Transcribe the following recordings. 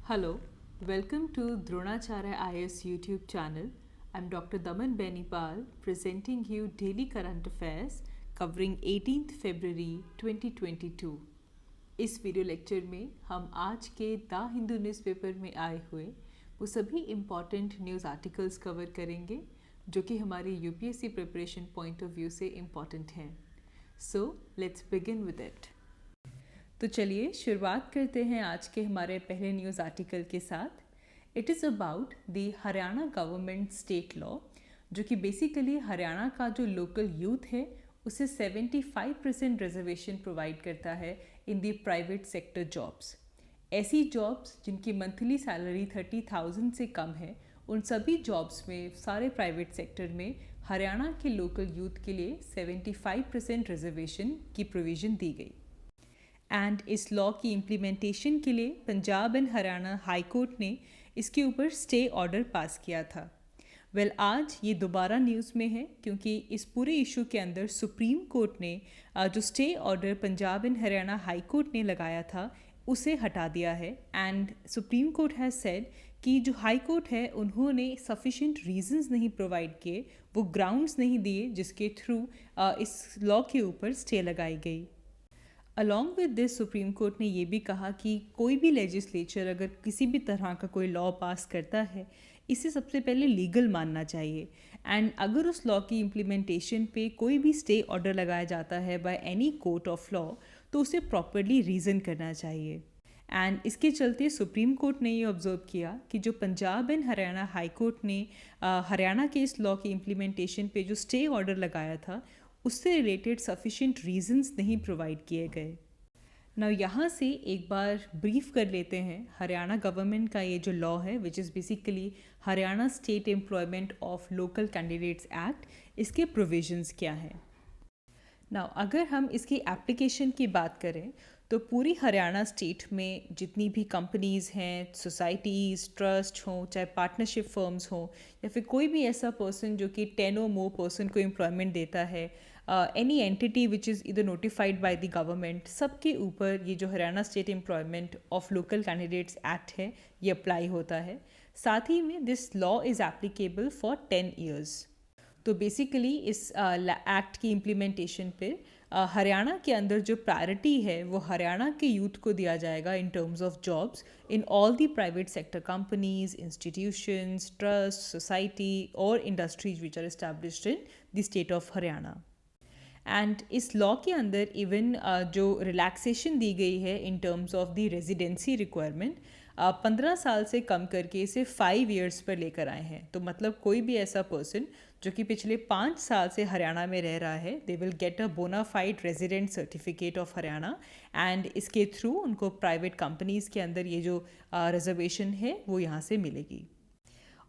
Hello, welcome to Dronacharya IAS YouTube channel. I'm Dr. Daman Benipal presenting you daily current affairs covering 18th February 2022. इस video lecture में हम आज के the Hindu newspaper में आए हुए वो सभी इम्पॉर्टेंट न्यूज़ आर्टिकल्स कवर करेंगे जो कि हमारी UPSC preparation point of view से इम्पॉर्टेंट हैं. So let's begin with it. तो चलिए शुरुआत करते हैं आज के हमारे पहले न्यूज़ आर्टिकल के साथ. It is about the Haryana government state law जो कि बेसिकली हरियाणा का जो लोकल यूथ है उसे 75% रिजर्वेशन प्रोवाइड करता है इन दी प्राइवेट सेक्टर जॉब्स. ऐसी जॉब्स जिनकी मंथली सैलरी 30,000 से कम है उन सभी जॉब्स में सारे प्राइवेट सेक्टर में हरियाणा के लोकल यूथ के लिए 75% रिजर्वेशन की प्रोविज़न दी गई. एंड इस लॉ की इम्प्लीमेंटेशन के लिए Punjab and Haryana high court ने इसके ऊपर स्टे ऑर्डर पास किया था. आज ये दोबारा न्यूज़ में है क्योंकि इस पूरे इशू के अंदर सुप्रीम कोर्ट ने जो stay order Punjab and Haryana high court ने लगाया था उसे हटा दिया है. And supreme court has said कि जो हाई कोर्ट है उन्होंने सफिशेंट रीजंस नहीं प्रोवाइड किए, वो ग्राउंड्स नहीं दिए जिसके थ्रू इस लॉ के ऊपर स्टे लगाई गई. Along with this supreme court ने ये भी कहा कि कोई भी लेजिस्लेचर अगर किसी भी तरह का कोई लॉ पास करता है इसे सबसे पहले लीगल मानना चाहिए. एंड अगर उस लॉ की इम्प्लीमेंटेशन पे कोई भी स्टे ऑर्डर लगाया जाता है by any court of law तो उसे प्रॉपरली रीज़न करना चाहिए. एंड इसके चलते सुप्रीम कोर्ट ने ये ऑब्जर्व किया कि जो Punjab and Haryana high court ने हरियाणा के इस लॉ की इम्प्लीमेंटेशन पे जो स्टे ऑर्डर लगाया था उससे रिलेटेड सफिशिएंट रीजंस नहीं प्रोवाइड किए गए. नाउ यहाँ से एक बार ब्रीफ कर लेते हैं हरियाणा गवर्नमेंट का ये जो लॉ है which is basically Haryana state employment of local candidates act, इसके प्रोविजंस क्या हैं. नाउ अगर हम इसकी एप्लीकेशन की बात करें तो पूरी हरियाणा स्टेट में जितनी भी कंपनीज़ हैं, सोसाइटीज़, ट्रस्ट हों, चाहे पार्टनरशिप फर्म्स हों या फिर कोई भी ऐसा पर्सन जो कि 10 और मोर पर्सन को एम्प्लॉयमेंट देता है, एनी एंटिटी विच इज़ इधर नोटिफाइड बाय द गवर्नमेंट, सबके ऊपर ये जो Haryana state employment of local candidates act है ये अप्लाई होता है. साथ ही में this law is applicable for 10 years. तो बेसिकली इस एक्ट की इम्प्लीमेंटेशन पे हरियाणा के अंदर जो प्रायोरिटी है वो हरियाणा के यूथ को दिया जाएगा in terms of jobs in all the private sector companies, institutions, trust, society और industries which are established in the state of Haryana. And इस लॉ के अंदर इवन जो रिलैक्सेशन दी गई है in terms of the residency requirement 15 साल से कम करके इसे 5 ईयर्स पर लेकर आए हैं. तो मतलब कोई भी ऐसा पर्सन जो कि पिछले 5 साल से हरियाणा में रह रहा है they will get a bona fide resident certificate of Haryana. And इसके थ्रू उनको प्राइवेट कंपनीज़ के अंदर ये जो रिजर्वेशन है वो यहाँ से मिलेगी.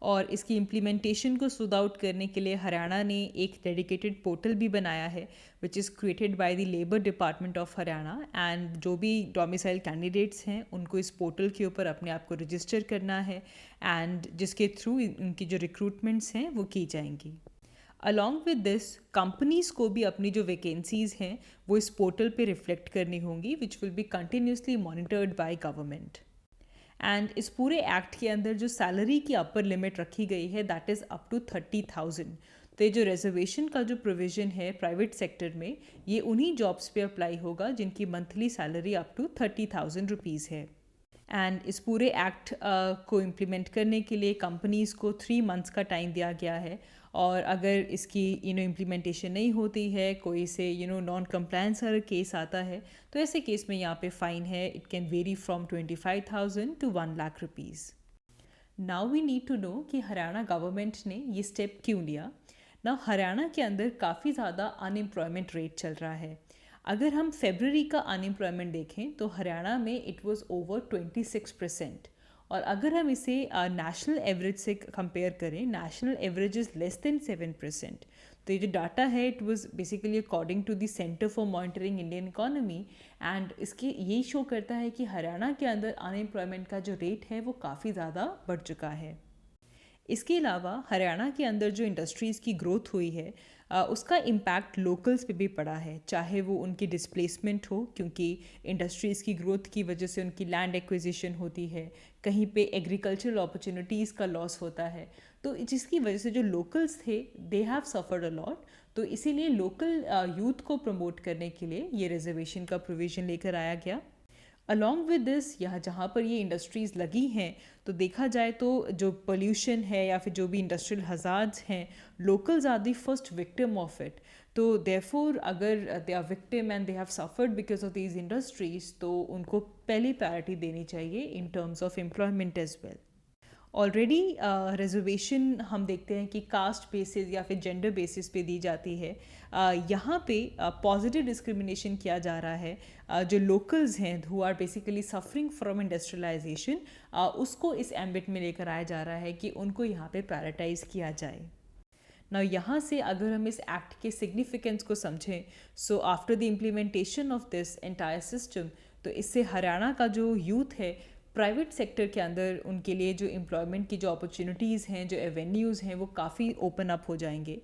और इसकी इम्प्लीमेंटेशन को स्मूथ आउट करने के लिए हरियाणा ने एक डेडिकेटेड पोर्टल भी बनाया है which is created by the labour department of Haryana. And जो भी डोमिसाइल कैंडिडेट्स हैं उनको इस पोर्टल के ऊपर अपने आप को रजिस्टर करना है एंड जिसके थ्रू उनकी जो रिक्रूटमेंट्स हैं वो की जाएंगी. अलॉन्ग विद दिस कंपनीज़ को भी अपनी जो वैकेंसीज़ हैं वो इस पोर्टल पे रिफ्लेक्ट करनी होंगी which will be continuously monitored by government. And इस पूरे एक्ट के अंदर जो सैलरी की अपर लिमिट रखी गई है दैट इज़ अप टू 30,000. तो ये जो रिजर्वेशन का जो प्रोविज़न है प्राइवेट सेक्टर में ये उन्हीं जॉब्स पे अप्लाई होगा जिनकी monthly salary up to 30,000 rupees है. एंड इस पूरे एक्ट को इम्प्लीमेंट करने के लिए कंपनीज़ को 3 मंथ्स का टाइम दिया गया है. और अगर इसकी इम्प्लीमेंटेशन नहीं होती है, कोई से नॉन कंप्लायंस का केस आता है तो ऐसे केस में यहाँ पे फ़ाइन है. It can vary from 25,000 to 1 lakh rupees. Now we need to know कि हरियाणा गवर्नमेंट ने ये स्टेप क्यों लिया. ना हरियाणा के अंदर काफ़ी ज़्यादा अनएम्प्लॉयमेंट रेट चल रहा है. अगर हम फेबररी का अनएम्प्लॉयमेंट देखें तो हरियाणा में इट वाज ओवर 26%. और अगर हम इसे नेशनल एवरेज से कंपेयर करें, national average is less than 7%. तो ये जो डाटा है it was basically according to the centre for monitoring Indian economy. And इसके ये शो करता है कि हरियाणा के अंदर अनएम्प्लॉयमेंट का जो रेट है वो काफ़ी ज़्यादा बढ़ चुका है. इसके अलावा हरियाणा के अंदर जो इंडस्ट्रीज़ की ग्रोथ हुई है उसका इम्पैक्ट लोकल्स पे भी पड़ा है, चाहे वो उनकी डिस्प्लेसमेंट हो, क्योंकि इंडस्ट्रीज़ की ग्रोथ की वजह से उनकी लैंड एक्विजिशन होती है, कहीं पे एग्रीकल्चरल अपॉर्चुनिटीज़ का लॉस होता है, तो जिसकी वजह से जो लोकल्स थे they have suffered a lot. तो इसीलिए लोकल यूथ को प्रमोट करने के लिए ये रिजर्वेशन का प्रोविज़न लेकर आया गया। अलॉन्ग विद दिस, यहाँ जहाँ पर ये इंडस्ट्रीज़ लगी हैं तो देखा जाए तो जो पोल्यूशन है या फिर जो भी इंडस्ट्रियल हजार्ड्स हैं, locals are the first victim of it. तो देयरफॉर अगर they are victim and they have suffered because of these industries, तो उनको पहली प्रायोरिटी देनी चाहिए in terms of employment as well. Already reservation हम देखते हैं कि कास्ट बेसिस या फिर जेंडर बेसिस पे दी जाती है। यहाँ पे पॉजिटिव डिस्क्रिमिनेशन किया जा रहा है। जो लोकल्स हैं who are basically suffering from industrialisation, उसको इस एम्बिट में लेकर आया जा रहा है कि उनको यहाँ पे प्रायोरिटाइज किया जाए ना। यहाँ से अगर हम इस एक्ट के सिग्निफिकेंस को समझें, so after the implementation of this entire system, तो इससे हरियाणा का जो यूथ है प्राइवेट सेक्टर के अंदर उनके लिए जो एम्प्लॉयमेंट की जो अपॉर्चुनिटीज़ हैं, जो एवेन्यूज़ हैं, वो काफ़ी ओपन अप हो जाएंगे।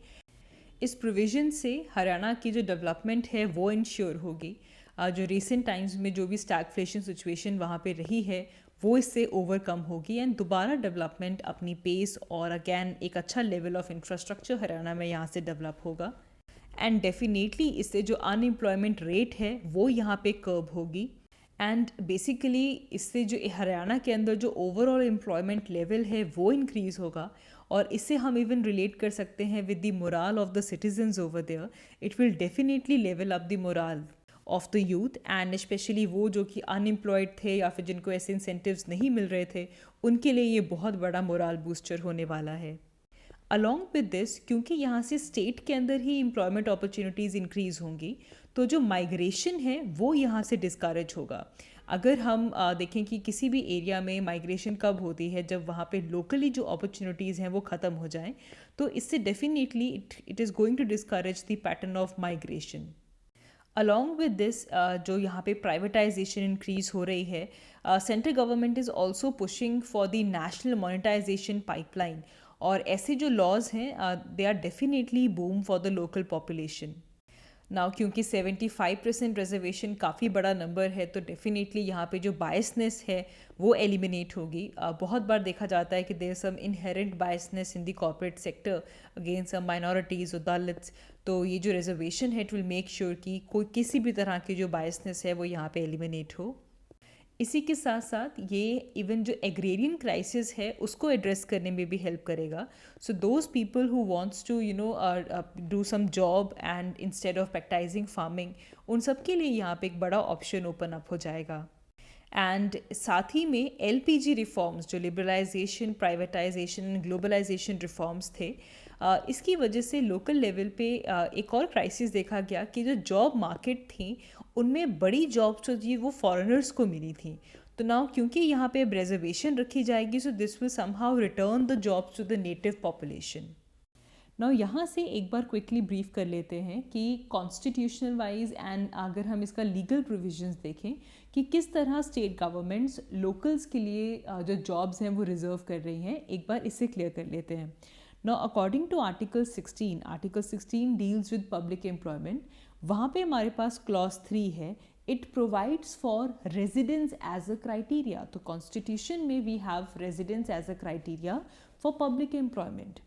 इस प्रोविज़न से हरियाणा की जो डेवलपमेंट है वो इंश्योर होगी। जो रिसेंट टाइम्स में जो भी स्टैगफ्लेशन सिचुएशन वहाँ पे रही है वो इससे ओवरकम होगी एंड दोबारा डेवलपमेंट अपनी पेस और अगैन एक अच्छा लेवल ऑफ इंफ्रास्ट्रक्चर हरियाणा में यहाँ से डेवलप होगा। एंड डेफिनेटली इससे जो अनएम्प्लॉयमेंट रेट है वो यहाँ पे कर्ब होगी। एंड बेसिकली इससे जो हरियाणा के अंदर जो ओवरऑल एम्प्लॉयमेंट लेवल है वो इंक्रीज़ होगा। और इससे हम इवन रिलेट कर सकते हैं with the morale of the citizens over there. It will definitely level up the morale of the youth and specially वो जो कि अनएम्प्लॉयड थे या फिर जिनको ऐसे इंसेंटिव्स नहीं मिल रहे थे, उनके लिए ये बहुत बड़ा मोराल बूस्टर होने वाला है। अलॉन्ग विद दिस, क्योंकि यहाँ से स्टेट के अंदर ही एम्प्लॉयमेंट अपॉर्चुनिटीज़ इंक्रीज़ होंगी, तो जो माइग्रेशन है वो यहाँ से डिस्करेज होगा। अगर हम देखें कि किसी भी एरिया में माइग्रेशन कब होती है, जब वहाँ पे लोकली जो अपॉर्चुनिटीज़ हैं वो ख़त्म हो जाएं, तो इससे definitely it is going to discourage the pattern of migration. Along with this, जो यहाँ पे प्राइवेटाइजेशन इंक्रीज़ हो रही है, central government is also pushing for the national monetisation pipeline. और ऐसे जो लॉज हैं they are definitely boom for the local population. Now क्योंकि 75% रिजर्वेशन काफ़ी बड़ा नंबर है, तो डेफिनेटली यहाँ पे जो बायसनेस है वो एलिमिनेट होगी। बहुत बार देखा जाता है कि there some inherent biasness in the corporate sector against some minorities और दलित्स। तो ये जो रिजर्वेशन है इट विल मेक श्योर कि कोई किसी भी तरह की जो बायसनेस है वो यहाँ पे एलिमिनेट हो। इसी के साथ साथ ये इवन जो एग्रेरियन क्राइसिस है उसको एड्रेस करने में भी हेल्प करेगा। So those people who wants to do some job and instead of practising farming, उन सब के लिए यहाँ पे एक बड़ा ऑप्शन ओपन अप हो जाएगा। एंड साथ ही में LPG रिफॉर्म्स, जो liberalisation, privatisation and globalisation reforms थे, इसकी वजह से लोकल लेवल पे एक और क्राइसिस देखा गया कि जो जॉब मार्केट थी उनमें बड़ी जॉब्स जो थी वो फॉरेनर्स को मिली थी। तो नाउ क्योंकि यहाँ पे रिजर्वेशन रखी जाएगी, so this will somehow return the jobs to the native population. Now यहाँ से एक बार क्विकली ब्रीफ कर लेते हैं कि कॉन्स्टिट्यूशनल वाइज एंड अगर हम इसका लीगल प्रोविजंस देखें कि किस तरह स्टेट गवर्नमेंट्स लोकल्स के लिए जो जॉब्स हैं वो रिजर्व कर रही हैं, एक बार इससे क्लियर कर लेते हैं। Now according to article 16 deals with public employment. वहाँ पे हमारे पास क्लॉज 3 है, it provides for residence as a criteria. तो कॉन्स्टिट्यूशन में we have residence as a criteria for public employment.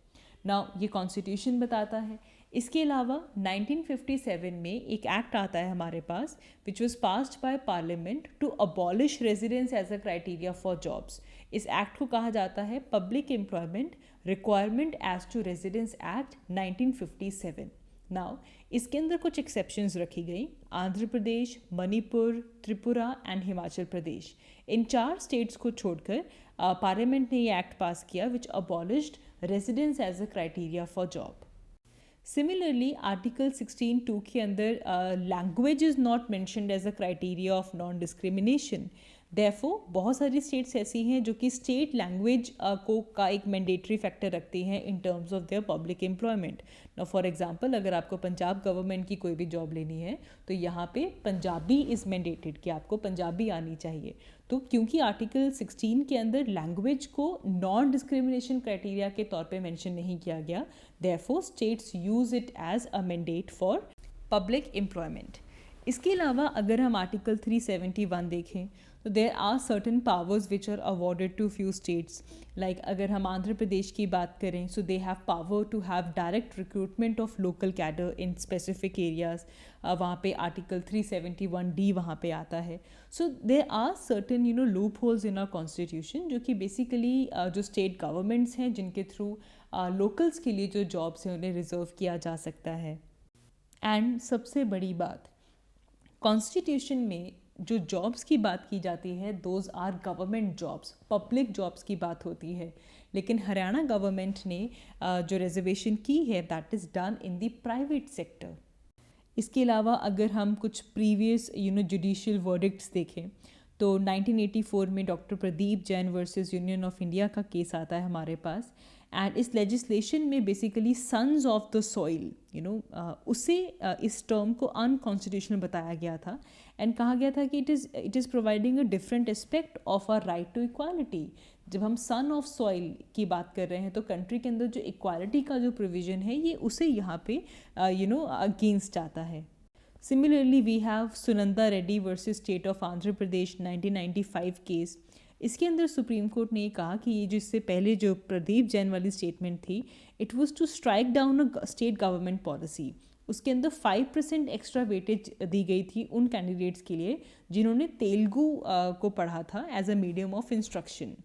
Now ये कॉन्स्टिट्यूशन बताता है। इसके अलावा 1957 में एक एक्ट आता है हमारे पास which was passed by parliament to abolish residence as a criteria for jobs. इस एक्ट को कहा जाता है public employment requirement as to residence act 1957। Now इसके अंदर कुछ एक्सेप्शंस रखी गई। आंध्र प्रदेश, मणिपुर, त्रिपुरा एंड हिमाचल प्रदेश, इन 4 स्टेट्स को छोड़कर पार्लियामेंट ने ये एक्ट पास किया which abolished residence as a criteria for job. Similarly article 16(2) के अंदर language is not mentioned as a criteria of non discrimination. Therefore बहुत सारी स्टेट्स ऐसी हैं जो कि स्टेट लैंग्वेज को का एक मैंडेटरी फैक्टर रखती हैं इन terms of their public employment. Now for example, अगर आपको पंजाब गवर्नमेंट की कोई भी जॉब लेनी है तो यहाँ पे पंजाबी इज़ मैंडेटेड कि आपको पंजाबी आनी चाहिए। तो क्योंकि आर्टिकल 16 के अंदर लैंग्वेज को नॉन डिस्क्रिमिनेशन क्राइटेरिया के तौर पे मेंशन नहीं किया गया, therefore states use it as a mandate for public employment. इसके अलावा अगर हम आर्टिकल 371 देखें तो there are certain powers which are awarded to few states. Like अगर हम आंध्र प्रदेश की बात करें, so they have power to have direct recruitment of local cadre in specific areas. वहाँ पे आर्टिकल 371D वहाँ पे आता है। So there are certain loopholes in our constitution जो कि बेसिकली जो स्टेट गवर्नमेंट्स हैं जिनके थ्रू लोकल्स के लिए जो जॉब्स हैं उन्हें रिजर्व किया जा सकता है। एंड सबसे बड़ी बात, कॉन्स्टिट्यूशन में जो जॉब्स की बात की जाती है those are government jobs, public jobs की बात होती है। लेकिन हरियाणा गवर्नमेंट ने जो रिजर्वेशन की है that is done in the private sector. इसके अलावा अगर हम कुछ प्रीवियस जुडिशियल वर्डिक्ट्स देखें तो 1984 में doctor Pradeep Jain versus union of India का केस आता है हमारे पास। एंड इस लेजिस्लेशन में basically sons of the soil उसे इस टर्म को अनकॉन्स्टिट्यूशनल बताया गया था एंड कहा गया था कि it is providing a different aspect of our right to equality. जब हम सन ऑफ सॉइल की बात कर रहे हैं तो कंट्री के अंदर जो इक्वालिटी का जो प्रोविज़न है ये उसे यहाँ पे अगेंस्ट आता है। Similarly we have Sunanda Reddy versus state of Andhra Pradesh 1995 case. इसके अंदर सुप्रीम कोर्ट ने कहा कि ये जिससे पहले जो प्रदीप जैन वाली स्टेटमेंट थी it was to strike down a state government policy. उसके अंदर 5% एक्स्ट्रा वेटेज दी गई थी उन कैंडिडेट्स के लिए जिन्होंने तेलुगु को पढ़ा था as a medium of instruction.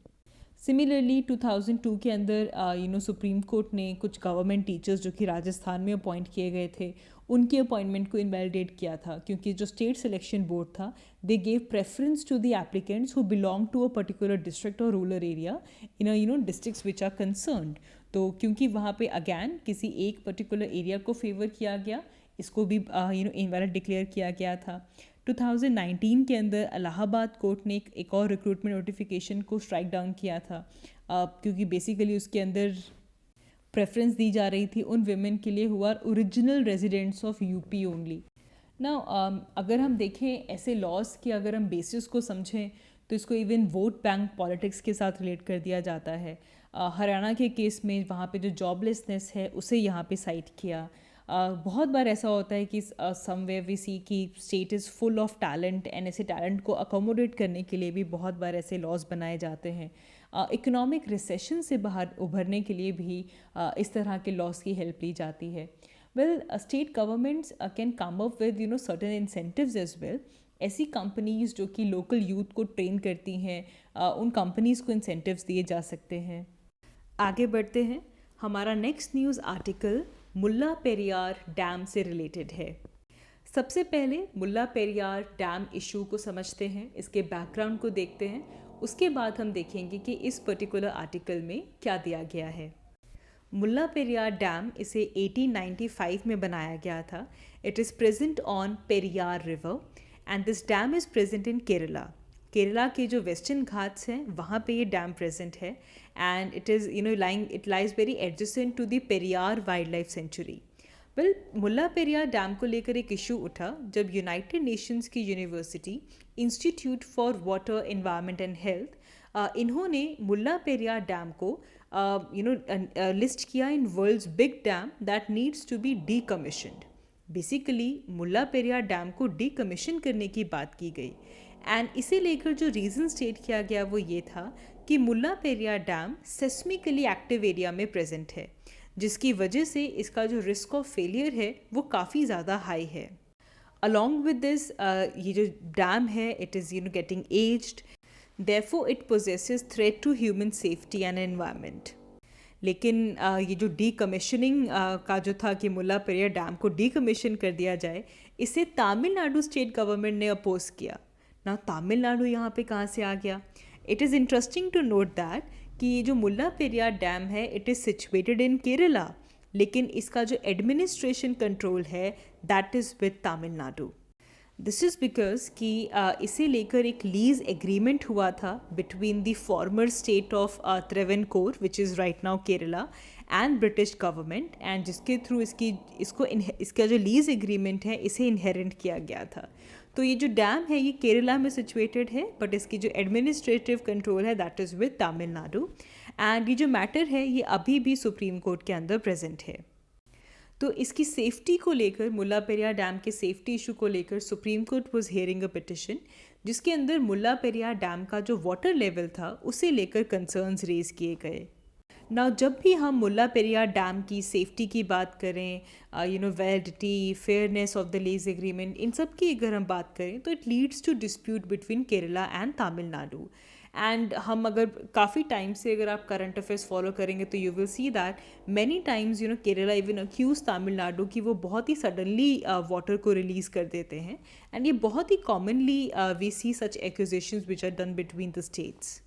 Similarly 2002 के अंदर सुप्रीम कोर्ट ने कुछ गवर्नमेंट टीचर्स जो कि राजस्थान में अपॉइंट किए गए थे उनकी अपॉइंटमेंट को इनवैलिडेट किया था क्योंकि जो स्टेट सिलेक्शन बोर्ड था they gave preference to the applicants who belong to a particular district और rural area in districts which are concerned. तो क्योंकि वहाँ पे अगैन किसी एक पर्टिकुलर एरिया को फेवर किया गया, इसको भी इनवैलिड डिक्लेयर किया गया था। 2019 के अंदर इलाहाबाद कोर्ट ने एक और रिक्रूटमेंट नोटिफिकेशन को स्ट्राइक डाउन किया था क्योंकि बेसिकली उसके अंदर प्रेफरेंस दी जा रही थी उन वेमेन के लिए who are original residents of UP only. ना अगर हम देखें ऐसे लॉज की अगर हम बेसिस को समझें तो इसको इवन वोट बैंक पॉलिटिक्स के साथ रिलेट कर दिया जाता है। हरियाणा के केस में वहाँ पे जो जॉबलेसनेस है उसे यहाँ पे साइट किया। बहुत बार ऐसा होता है कि समवेयर वी सी कि state is full of talent and ऐसे टैलेंट को अकोमोडेट करने के लिए भी बहुत बार ऐसे लॉज बनाए जाते हैं। इकोनॉमिक रिसेशन से बाहर उभरने के लिए भी इस तरह के लॉज की हेल्प ली जाती है। Well state governments can come up with certain incentives as well. ऐसी कंपनीज़ जो कि लोकल यूथ को ट्रेन करती हैं उन कंपनीज़ को इंसेंटिव्स दिए जा सकते हैं। आगे बढ़ते हैं, हमारा नेक्स्ट न्यूज़ आर्टिकल मुल्ला पेरियार डैम से रिलेटेड है। सबसे पहले मुल्ला पेरियार डैम इशू को समझते हैं, इसके बैकग्राउंड को देखते हैं, उसके बाद हम देखेंगे कि इस पर्टिकुलर आर्टिकल में क्या दिया गया है। मुल्ला पेरियार डैम इसे 1895 में बनाया गया था। It is present on Periyar river and this dam is present in Kerala. Kerala के जो वेस्टर्न घाट्स हैं वहाँ पे ये डैम प्रेजेंट है and it is it lies very adjacent to the Periyar wildlife sanctuary. Well, Mulla Periyar dam को लेकर एक इशू उठा जब यूनाइटेड नेशंस की university institute for water environment and health इन्होंने मुल्ला पेरियार डैम को लिस्ट किया इन world's big dam that needs to be decommissioned. Basically Mulla Periyar dam को डीकमीशन करने की बात की गई एंड इसे लेकर जो रीज़न स्टेट किया गया वो ये था कि Mulla Periyar dam सेस्मिकली active area में प्रेजेंट है जिसकी वजह से इसका जो रिस्क ऑफ फेलियर है वो काफ़ी ज़्यादा हाई है। अलॉन्ग विद दिस ये जो डैम है it is getting aged, therefore it possesses threat to human safety and environment. लेकिन ये जो डीकमीशनिंग का जो था कि मुल्ला पेरियार डैम को डीकमीशन कर दिया जाए, इसे तमिलनाडु स्टेट गवर्नमेंट ने अपोज किया ना। तमिलनाडु यहाँ पे कहाँ से आ गया? It is interesting to note that कि ये जो मुल्ला पेरियार डैम है it is situated in Kerala, लेकिन इसका जो एडमिनिस्ट्रेशन कंट्रोल है that is with Tamil Nadu. This is because कि इसे लेकर एक लीज एग्रीमेंट हुआ था between the former state of Travancore which is right now Kerala and British government, and जिसके थ्रू इसका जो लीज एग्रीमेंट है इसे इनहेरेंट किया गया था। तो ये जो डैम है ये केरला में सिचुएटेड है, बट इसकी जो एडमिनिस्ट्रेटिव कंट्रोल है that is with Tamil Nadu. And ये जो मैटर है ये अभी भी सुप्रीम कोर्ट के अंदर प्रेजेंट है। तो इसकी सेफ्टी को लेकर, मुल्ला पेरियार डैम के सेफ्टी इशू को लेकर supreme court was hearing a petition, जिसके अंदर मुल्ला पेरियार डैम का जो वाटर लेवल था उसे लेकर कंसर्न्स रेज किए गए। नाउ जब भी हम मुल्ला पेरियार डैम की सेफ्टी की बात करें, validity, fairness of the lease agreement, इन सब की अगर हम बात करें तो it leads to dispute between Kerala and Tamil Nadu. And हम अगर काफ़ी टाइम से अगर आप करंट अफेयर्स फॉलो करेंगे तो you will see that many times Kerala even accuse Tamil Nadu कि वो बहुत ही सडनली वाटर को रिलीज़ कर देते हैं, एंड ये बहुत ही commonly we see such accusations which are done between the states.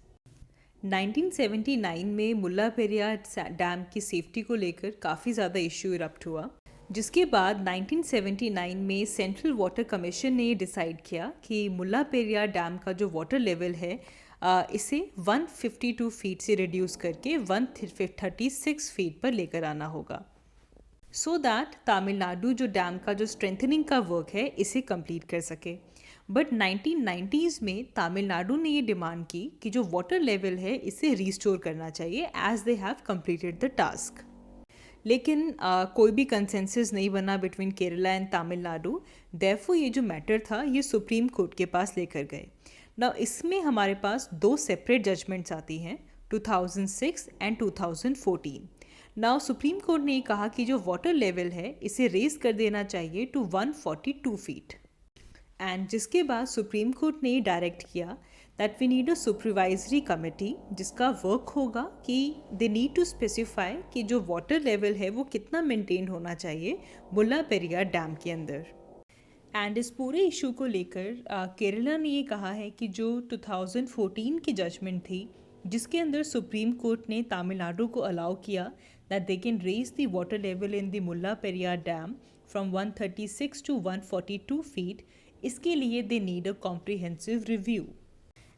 1979 में मुल्ला पेरियार डैम की सेफ्टी को लेकर काफ़ी ज़्यादा इश्यू इरप्ट हुआ, जिसके बाद 1979 में सेंट्रल वाटर कमीशन ने डिसाइड किया कि मुल्ला पेरियार डैम का जो वाटर लेवल है इसे 152 फीट से रिड्यूस करके 136 फीट पर लेकर आना होगा, सो दैट तमिलनाडु जो डैम का जो स्ट्रेंथनिंग का वर्क है इसे कंप्लीट कर सके। बट 1990s में तमिलनाडु ने ये डिमांड की कि जो वाटर लेवल है इसे रिस्टोर करना चाहिए as they have completed the task. लेकिन कोई भी कंसेंसस नहीं बना between Kerala and Tamil Nadu, therefore ये जो मैटर था ये सुप्रीम कोर्ट के पास लेकर गए। नाउ इसमें हमारे पास दो सेपरेट जजमेंट्स आती हैं, 2006 एंड 2014। नाउ सुप्रीम कोर्ट ने कहा कि जो वाटर लेवल है इसे रेज कर देना चाहिए टू 142 फीट, एंड जिसके बाद सुप्रीम कोर्ट ने डायरेक्ट किया that we need a supervisory committee जिसका वर्क होगा कि दे नीड टू स्पेसिफाई कि जो वाटर लेवल है वो कितना मेंटेन होना चाहिए मुल्ला पेरियार डैम के अंदर। एंड इस पूरे इशू को लेकर केरला ने ये कहा है कि जो 2014 की जजमेंट थी जिसके अंदर सुप्रीम कोर्ट ने तमिलनाडु को अलाउ किया that they can raise the water level in the Mulla Periyar dam from 136 to 142 feet, इसके लिए they need a comprehensive review.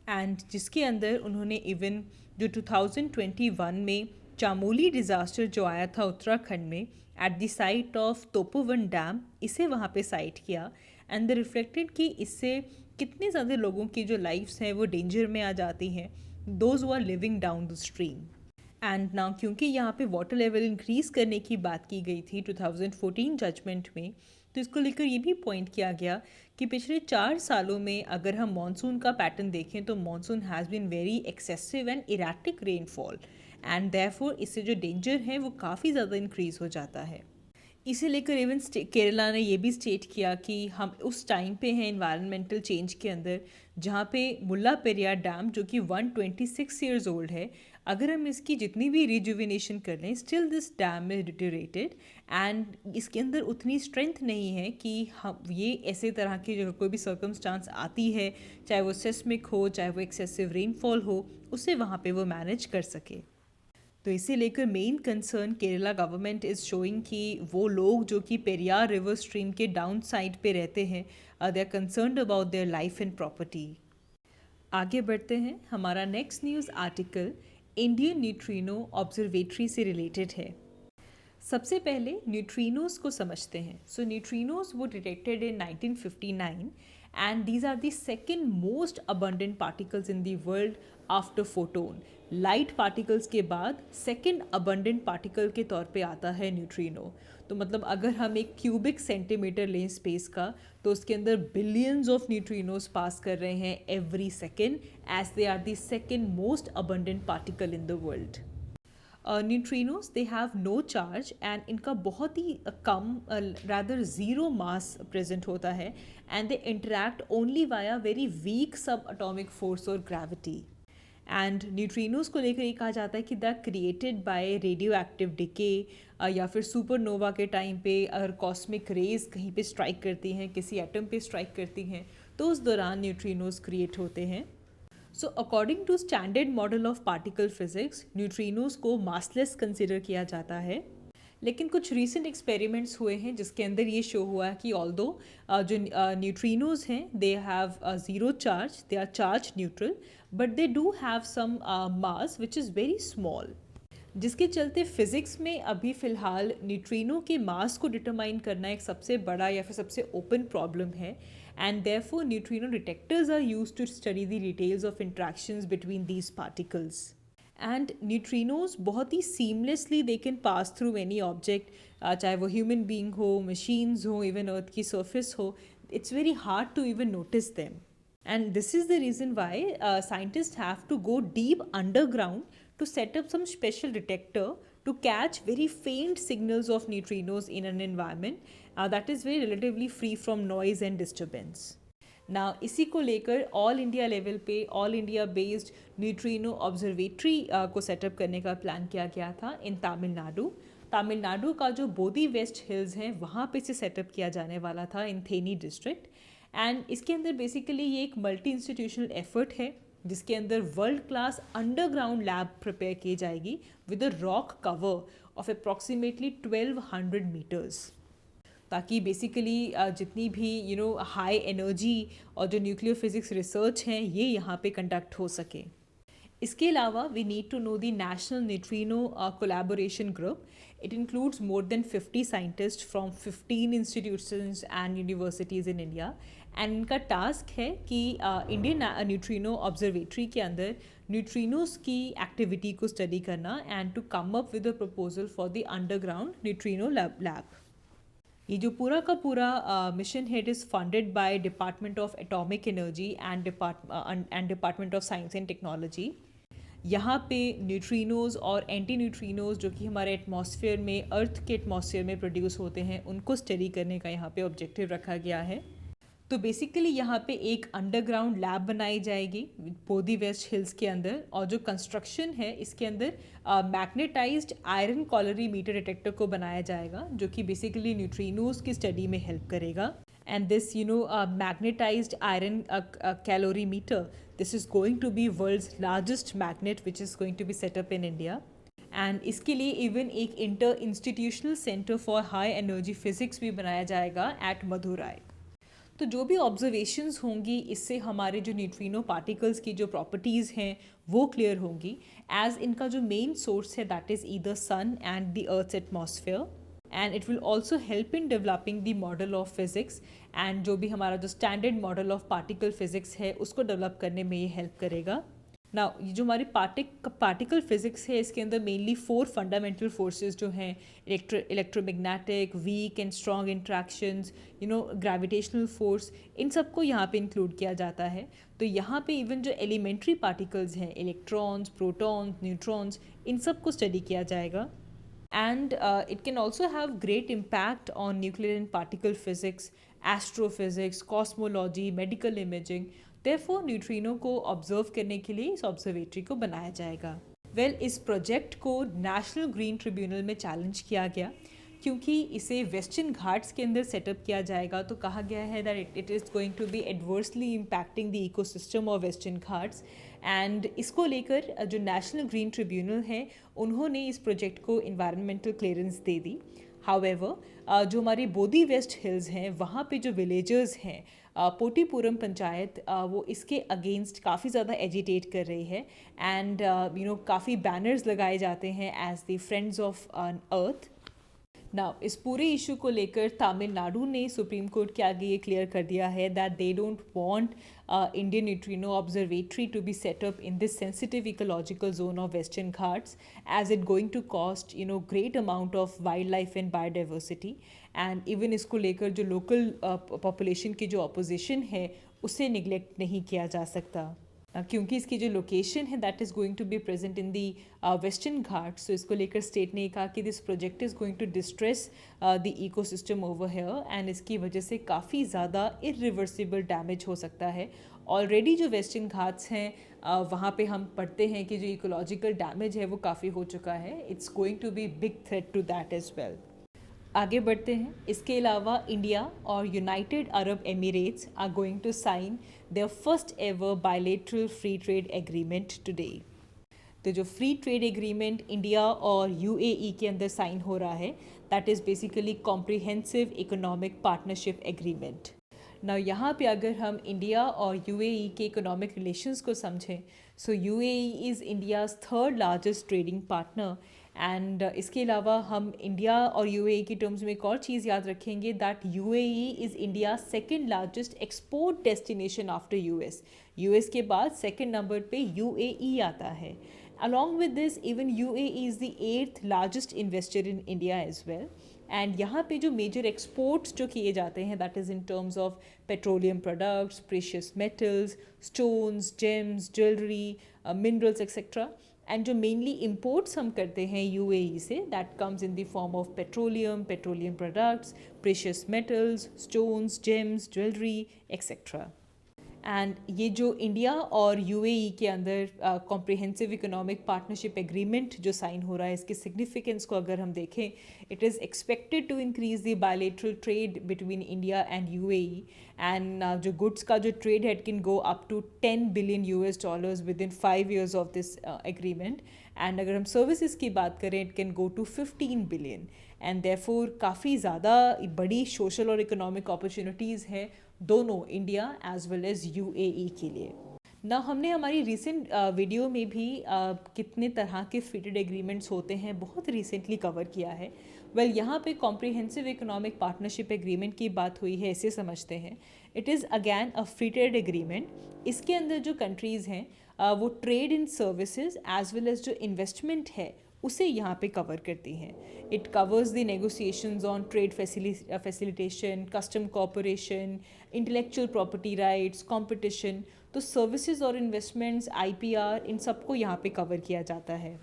And जिसके अंदर उन्होंने इवन जो 2021 में चामोली डिज़ास्टर जो आया था उत्तराखंड में at the site of Tapovan dam, इसे वहाँ पे साइट किया, एंड दे रिफ्लेक्टेड कि इससे कितने ज़्यादा लोगों की जो लाइफ्स हैं वो डेंजर में आ जाती हैं, those who are living down the stream. And now क्योंकि यहाँ पे वाटर लेवल इंक्रीज़ करने की बात की गई थी 2014 जजमेंट में, तो इसको लेकर ये भी पॉइंट किया गया कि पिछले 4 सालों में अगर हम मॉनसून का पैटर्न देखें तो monsoon has been very excessive and erratic rainfall, and therefore इससे जो डेंजर है वो काफ़ी ज़्यादा इंक्रीज़ हो जाता है। इसे लेकर इवन केरला ने ये भी स्टेट किया कि हम उस टाइम पे हैं इन्वायरमेंटल चेंज के अंदर जहाँ पे मुल्ला पेरियार डैम जो कि 126 ईयर्स ओल्ड है, अगर हम इसकी जितनी भी रिजुविनेशन कर लें still this dam is deteriorated, and इसके अंदर उतनी स्ट्रेंथ नहीं है कि हम ये ऐसे तरह की जो कोई भी सर्कमस्टांस आती है, चाहे वो सेस्मिक हो चाहे वो एक्सेसिव रेनफॉल हो, उसे वहाँ पे वो मैनेज कर सके। तो इसे लेकर main concern Kerala government is showing कि वो लोग जो कि पेरियार रिवर स्ट्रीम के डाउन साइड पे रहते हैं they are concerned about their life and property. आगे बढ़ते हैं, हमारा next news article Indian neutrino observatory से रिलेटेड है। सबसे पहले न्यूट्रिनोज को समझते हैं। सो न्यूट्रिनोज वो detected in 1959 and these are the second most abundant particles in the world after photon. Light particles के बाद सेकेंड अबंडेंट पार्टिकल के तौर पे आता है न्यूट्रिनो। तो मतलब अगर हम एक क्यूबिक सेंटीमीटर लें स्पेस का तो उसके अंदर बिलियंस ऑफ न्यूट्रिनोज पास कर रहे हैं every second, as they are the second most abundant particle in the world. Neutrinos they have no charge and इनका बहुत ही कम रादर ज़ीरो मास प्रेजेंट होता है, and they interact only via very weak subatomic force और gravity. And neutrinos को लेकर ये कहा जाता है कि the created by radioactive decay, या फिर सुपरनोवा के टाइम पे अगर कॉस्मिक रेज कहीं पे स्ट्राइक करती हैं, किसी एटम पे स्ट्राइक करती हैं, तो उस दौरान न्यूट्रिनोज क्रिएट होते हैं। So according to standard model of particle physics neutrinos को मासलेस कंसिडर किया जाता है, लेकिन कुछ रीसेंट एक्सपेरिमेंट्स हुए हैं जिसके अंदर ये शो हुआ है कि ऑल्दो जो न्यूट्रिनोज हैं they have zero charge, they are charge neutral, but they do have some mass which is very small, जिसके चलते फिज़िक्स में अभी फ़िलहाल न्यूट्रिनो के मास को डिटरमाइन करना एक सबसे बड़ा या फिर सबसे ओपन प्रॉब्लम है, and therefore neutrino detectors are used to study the details of interactions between these particles. And neutrinos बहुत ही seamlessly they can pass through any object, चाहे वो ह्यूमन बीइंग हो, मशीन्स हो, इवन अर्थ की surface हो. It's very hard to even notice them. And this is the reason why scientists have to go deep underground to set up some special detector to catch very faint signals of neutrinos in an environment that is very relatively free from noise and disturbance. Now इसी को लेकर all India level पे all India based neutrino observatory को setup करने का plan किया गया था इन तमिलनाडु का जो बोधी वेस्ट हिल्स हैं वहाँ पे से सेटअप किया जाने वाला था इन थेनी डिस्ट्रिक्ट. एंड इसके अंदर बेसिकली ये एक मल्टी इंस्टीट्यूशनल एफर्ट है जिसके अंदर world class underground lab prepare की जाएगी with a rock cover of approximately 1200 metres, ताकि बेसिकली जितनी भी हाई एनर्जी और जो न्यूक्लियर फिजिक्स रिसर्च हैं ये यहाँ पे कंडक्ट हो सके. इसके अलावा we need to know the national neutrino collaboration group. It includes more than 50 scientists from 15 institutions and universities in India. And इनका टास्क है कि इंडियन न्यूट्रिनो ऑब्जर्वेटरी के अंदर न्यूट्रिनोज की एक्टिविटी को स्टडी करना and to come up with a proposal for the underground neutrino lab. ये जो पूरा का पूरा मिशन है it is funded by department of atomic energy and department of science and technology. यहाँ पे न्यूट्रिनोज और एंटी न्यूट्रिनोज जो कि हमारे एटमॉस्फेयर में अर्थ के एटमॉस्फेयर में प्रोड्यूस होते हैं उनको स्टडी करने का यहाँ पे ऑब्जेक्टिव रखा गया है. तो बेसिकली यहाँ पे एक अंडरग्राउंड लैब बनाई जाएगी बोधी वेस्ट हिल्स के अंदर, और जो कंस्ट्रक्शन है इसके अंदर मैग्नेटाइज्ड आयरन कॉलरीमीटर डिटेक्टर को बनाया जाएगा जो कि बेसिकली न्यूट्रिनोज की स्टडी में हेल्प करेगा. And this magnetized iron calorimeter, this is going to be world's largest magnet which is going to be set up in India. And इसके लिए इवन एक inter institutional centre for high energy physics भी बनाया जाएगा eight Madurai. तो जो भी observations होंगी इससे हमारे जो न्यूट्रिनो पार्टिकल्स की जो प्रॉपर्टीज़ हैं वो क्लियर होंगी, एज इनका जो मेन सोर्स है that is either sun and the earth's atmosphere. And it will also help in developing the model of physics, and जो भी हमारा जो standard model of particle physics है उसको डेवलप करने में ये हेल्प करेगा. नाउ ये जो हमारी पार्टिकल फिज़िक्स है इसके अंदर मेनली 4 फंडामेंटल फोर्सेस जो हैं electromagnetic, weak and strong interactions, gravitational force, इन सबको यहाँ पे इंक्लूड किया जाता है. तो यहाँ पे इवन जो एलिमेंट्री पार्टिकल्स हैं इलेक्ट्रॉन्स, प्रोटॉन्स, न्यूट्रॉन्स, इन सब को स्टडी किया जाएगा. And it can also have great impact on nuclear and particle physics, astrophysics, cosmology, medical imaging. Therefore, neutrino को ऑब्जर्व करने के लिए इस ऑब्जर्वेटरी को बनाया जाएगा. इस प्रोजेक्ट को नेशनल ग्रीन ट्रिब्यूनल में चैलेंज किया गया क्योंकि इसे वेस्टर्न घाट्स के अंदर सेटअप किया जाएगा. तो कहा गया है that it is going to be adversely impacting the ecosystem of western Ghats. And इसको लेकर जो नेशनल ग्रीन ट्रिब्यूनल है उन्होंने इस प्रोजेक्ट को इन्वायरमेंटल क्लियरेंस दे दी. हाउएवर जो हमारी बोधी वेस्ट हिल्स हैं वहाँ पे जो विलेजर्स हैं पोटीपुरम पंचायत वो इसके अगेंस्ट काफ़ी ज़्यादा एजिटेट कर रही है. एंड काफ़ी बैनर्स लगाए जाते हैं as the friends of earth. Now इस पूरे इशू को लेकर तमिलनाडु ने सुप्रीम कोर्ट के आगे ये क्लियर कर दिया है that they don't want Indian neutrino observatory to be set up in this sensitive ecological zone of western Ghats as it going to cost great amount of wildlife and biodiversity. And even इसको लेकर जो local population की जो opposition है उसे neglect नहीं किया जा सकता क्योंकि इसकी जो लोकेशन है that is going to be present in the western Ghats. तो इसको लेकर स्टेट ने कहा कि this project is going to distress the ecosystem over here and इसकी वजह से काफ़ी ज़्यादा इरिवर्सिबल डैमेज हो सकता है. ऑलरेडी जो वेस्टर्न घाट्स हैं वहाँ पे हम पढ़ते हैं कि जो इकोलॉजिकल डैमेज है वो काफ़ी हो चुका है. It's going to be big threat to that as well. आगे बढ़ते हैं. इसके अलावा इंडिया और United Arab Emirates are going to sign their first ever bilateral free trade agreement today. तो जो फ्री ट्रेड एग्रीमेंट इंडिया और यूएई के अंदर साइन हो रहा है, that is basically comprehensive economic partnership agreement. ना यहाँ पे अगर हम इंडिया और यूएई के इकोनॉमिक रिलेशंस को समझें, so UAE is India's third largest trading partner. And इसके अलावा हम इंडिया और यूएई की टर्म्स में एक और चीज़ याद रखेंगे, that UAE is India second largest export destination after US. US के बाद सेकेंड नंबर पे यूएई आता है। Along with this, even UAE is the 8th largest investor in India as well. And यहाँ पे जो मेजर एक्सपोर्ट्स जो किए जाते हैं, that is in terms of petroleum products, precious metals, stones, James, jewellery, minerals etcetera. And जो mainly imports हम करते हैं यूएई से, that comes in the form of petroleum products, precious metals, stones, James, jewellery etcetera. And ये जो India और UAE के अंदर कॉम्प्रिहेंसिव इकोनॉमिक पार्टनरशिप एग्रीमेंट जो साइन हो रहा है, इसकी सिग्निफिकेंस को अगर हम देखें, it is expected to increase the bilateral trade between India and UAE. And जो गुड्स का जो ट्रेड है, it can go up to $10 billion within 5 years of this agreement. And अगर हम सर्विसेज की बात करें, it can go to 15 billion। And therefore काफ़ी ज़्यादा बड़ी सोशल और इकोनॉमिक अपॉर्चुनिटीज़ हैं दोनों India as well as UAE के लिए। ना हमने हमारी रिसेंट वीडियो में भी कितने तरह के फ्री ट्रेड एग्रीमेंट्स होते हैं बहुत रिसेंटली कवर किया है। वेल यहाँ पे कॉम्प्रिहेंसिव इकोनॉमिक पार्टनरशिप एग्रीमेंट की बात हुई है, इसे समझते हैं। It is again a free trade agreement. इसके अंदर जो कंट्रीज़ हैं वो trade in services as well as जो इन्वेस्टमेंट है उसे यहाँ पे कवर करती हैं। It covers the negotiations on trade facilitation, custom cooperation, intellectual property rights, competition. तो सर्विसेज और इन्वेस्टमेंट्स, आईपीआर, इन सबको यहाँ पे कवर किया जाता है।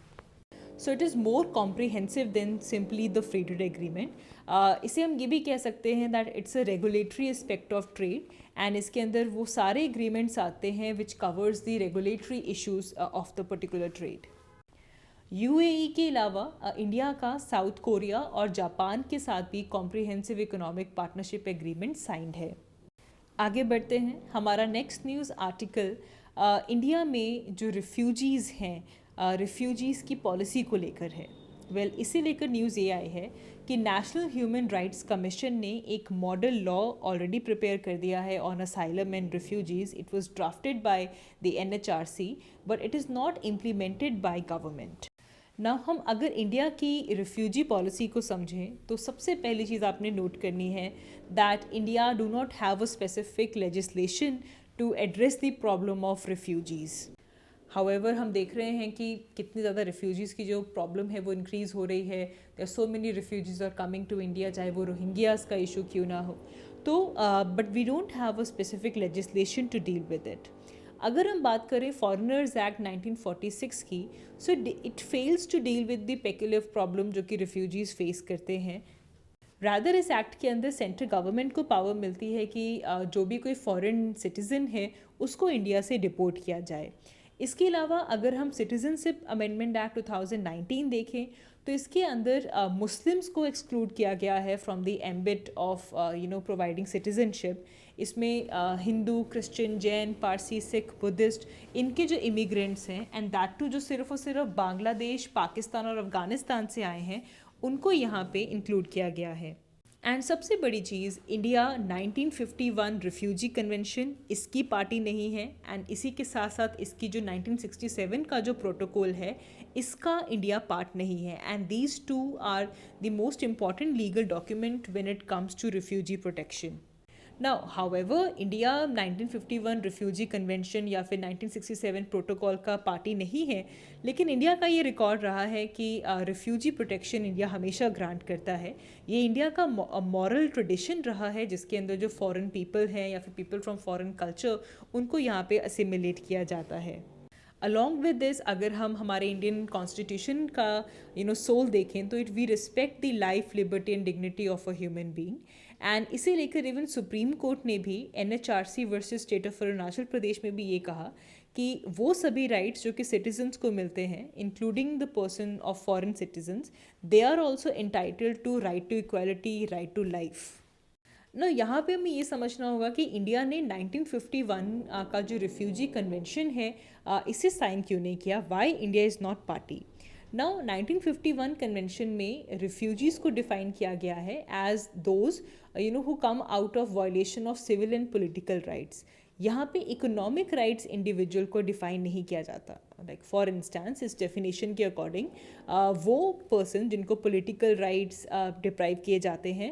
So it is more comprehensive than simply the free trade agreement. इसे हम ये भी कह सकते हैं that it's a regulatory aspect of trade. And इसके अंदर वो सारे एग्रीमेंट्स आते हैं which covers the regulatory issues of the particular trade. UAE के अलावा इंडिया का साउथ कोरिया और जापान के साथ भी comprehensive economic partnership agreement signed है। आगे बढ़ते हैं। हमारा नेक्स्ट न्यूज़ आर्टिकल इंडिया में जो रिफ्यूजीज़ हैं, रिफ्यूजीज़ की पॉलिसी को लेकर है। वेल इसे लेकर न्यूज़ ये आई है कि नेशनल ह्यूमन राइट्स कमीशन ने एक मॉडल लॉ ऑलरेडी प्रिपेयर कर दिया है on asylum and refugees. It was drafted by the NHRC but it is not implemented by government. ना हम अगर इंडिया की रिफ्यूजी पॉलिसी को समझें तो सबसे पहली चीज़ आपने नोट करनी है that India do not have a specific legislation to address the problem of refugees. However हम देख रहे हैं कि कितनी ज़्यादा रिफ्यूजीज़ की जो प्रॉब्लम है वो इंक्रीज़ हो रही है। There so many refugees are coming to India, चाहे वो रोहिंग्यास का इशू क्यों ना हो। तो but we don't have a specific legislation to deal with it. अगर हम बात करें फॉरेनर्स एक्ट 1946 की, so it fails to deal with the peculiar problem जो कि रिफ्यूजीज़ फेस करते हैं। रादर इस एक्ट के अंदर सेंट्रल गवर्नमेंट को पावर मिलती है कि जो भी कोई फॉरेन सिटीज़न है उसको इंडिया से डिपोर्ट किया जाए। इसके अलावा अगर हम सिटीजनशिप अमेंडमेंट एक्ट 2019 देखें तो इसके अंदर मुस्लिम्स को एक्सक्लूड किया गया है from the ambit of providing citizenship. इसमें हिंदू, क्रिश्चियन, जैन, पारसी, सिख, बुद्धिस्ट, इनके जो इमिग्रेंट्स हैं एंड दैट टू जो सिर्फ और सिर्फ बांग्लादेश, पाकिस्तान और अफ़गानिस्तान से आए हैं, उनको यहाँ पे इंक्लूड किया गया है। एंड सबसे बड़ी चीज़, इंडिया 1951 रिफ्यूजी कन्वेंशन इसकी पार्टी नहीं है। एंड इसी के साथ साथ इसकी जो 1967 का जो प्रोटोकॉल है इसका इंडिया पार्ट नहीं है। And these two are the most important legal document when it comes to refugee protection. Now however India 1951 refugee convention या फिर 1967 प्रोटोकॉल का पार्टी नहीं है, लेकिन इंडिया का ये रिकॉर्ड रहा है कि रिफ्यूजी प्रोटेक्शन इंडिया हमेशा ग्रांट करता है। ये इंडिया का मॉरल ट्रेडिशन रहा है जिसके अंदर जो फॉरेन पीपल हैं या फिर पीपल फ्रॉम फॉरेन कल्चर, उनको यहाँ पे असिमिलेट किया जाता है। अलॉन्ग विद दिस, अगर हम हमारे इंडियन कॉन्स्टिट्यूशन का सोल देखें तो it we respect the life, liberty and dignity of a human being. And इसे लेकर इवन सुप्रीम कोर्ट ने भी NHRC versus state of Arunachal Pradesh में भी ये कहा कि वो सभी राइट्स जो कि सिटीजन्स को मिलते हैं, including the person of foreign citizens, they are also entitled to right to equality, right to life. ना यहाँ पे हमें ये समझना होगा कि इंडिया ने 1951 का जो रिफ्यूजी कन्वेंशन है इसे साइन क्यों नहीं किया, why India is not party. Now 1951 convention में रिफ्यूजीज़ को डिफाइन किया गया है as those who come out of violation of civil and political rights. यहाँ पे इकोनॉमिक राइट्स इंडिविजुअल को डिफाइन नहीं किया जाता। लाइक फॉर इंस्टेंस इस डेफिनेशन के अकॉर्डिंग वो पर्सन जिनको पॉलिटिकल राइट्स डिप्राइव किए जाते हैं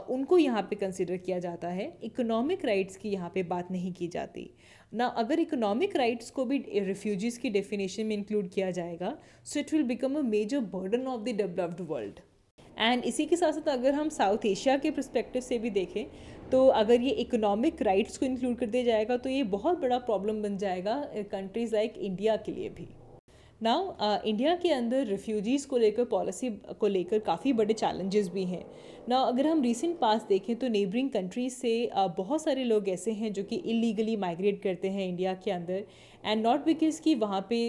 उनको यहाँ पे कंसिडर किया जाता है। इकोनॉमिक राइट्स की यहाँ पे बात नहीं की जाती ना। अगर इकोनॉमिक राइट्स को भी रिफ्यूजीज़ की डेफिनेशन में इंक्लूड किया जाएगा so it will become a major burden of the developed world. And इसी के साथ साथ अगर हम साउथ एशिया के पर्सपेक्टिव से भी देखें तो अगर ये इकोनॉमिक राइट्स को इंक्लूड कर दिया जाएगा तो ये बहुत बड़ा प्रॉब्लम बन जाएगा कंट्रीज़ लाइक इंडिया के लिए भी। नाउ इंडिया के अंदर रिफ्यूजीज़ को लेकर पॉलिसी को लेकर काफ़ी बड़े चैलेंजेस भी हैं। नाउ अगर हम रीसेंट पास देखें तो नेबरिंग कंट्रीज से बहुत सारे लोग ऐसे हैं जो कि इलीगली माइग्रेट करते हैं इंडिया के अंदर, एंड नॉट बिकॉज कि वहाँ पे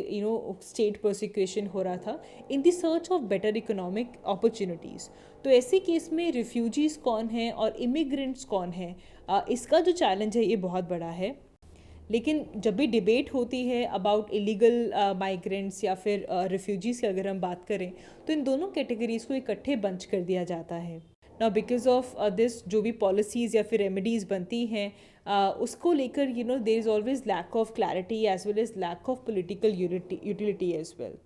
स्टेट प्रोसिक्यूशन हो रहा था, in the search of better economic opportunities. तो ऐसे केस में रिफ्यूजीज़ कौन हैं और इमिग्रेंट्स कौन हैं, इसका जो चैलेंज है ये बहुत बड़ा है। लेकिन जब भी डिबेट होती है अबाउट इलीगल माइग्रेंट्स या फिर रिफ्यूजीज़ की अगर हम बात करें तो इन दोनों कैटेगरीज़ को इकट्ठे बंच कर दिया जाता है। नाउ बिकॉज ऑफ दिस जो भी पॉलिसीज़ या फिर रेमेडीज़ बनती हैं उसको लेकर there is always lack of clarity as well as lack of political utility as well.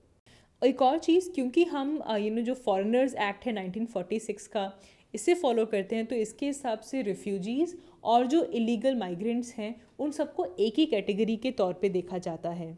एक और चीज़, क्योंकि हम जो फॉरेनर्स एक्ट है 1946 का इसे फॉलो करते हैं तो इसके हिसाब से रिफ्यूजीज़ और जो इलीगल माइग्रेंट्स हैं उन सबको एक ही कैटेगरी के तौर पे देखा जाता है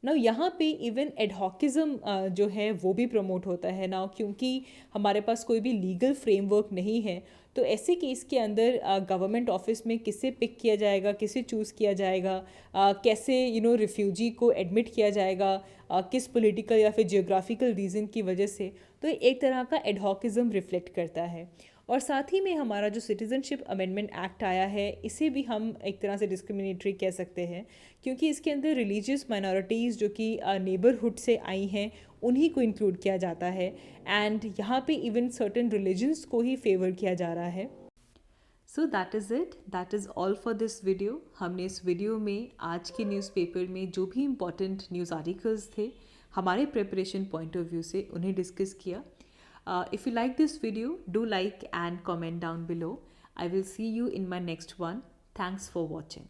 ना। यहाँ पे इवन एडहॉकिज्म जो है वो भी प्रमोट होता है ना, क्योंकि हमारे पास कोई भी लीगल फ्रेमवर्क नहीं है तो ऐसे केस के अंदर गवर्नमेंट ऑफिस में किसे पिक किया जाएगा, किसे चूज़ किया जाएगा, कैसे रिफ्यूजी को एडमिट किया जाएगा, किस पॉलिटिकल या फिर जियोग्राफिकल रीज़न की वजह से, तो एक तरह का एडहॉकिज्म रिफ्लेक्ट करता है। और साथ ही में हमारा जो सिटीज़नशिप अमेंडमेंट एक्ट आया है इसे भी हम एक तरह से डिस्क्रिमिनेटरी कह सकते हैं, क्योंकि इसके अंदर रिलीजियस माइनॉरिटीज़ जो कि नेबरहुड से आई हैं उन्हीं को इंक्लूड किया जाता है, एंड यहाँ पे इवन सर्टेन रिलीजन्स को ही फेवर किया जा रहा है। So that is it, that is all for this video. हमने इस वीडियो में आज के न्यूज़पेपर में जो भी इम्पॉर्टेंट न्यूज़ आर्टिकल्स थे हमारे प्रिपरेशन पॉइंट ऑफ व्यू से उन्हें डिस्कस किया। If you like this video, do like and comment down below. I will see you in my next one. Thanks for watching.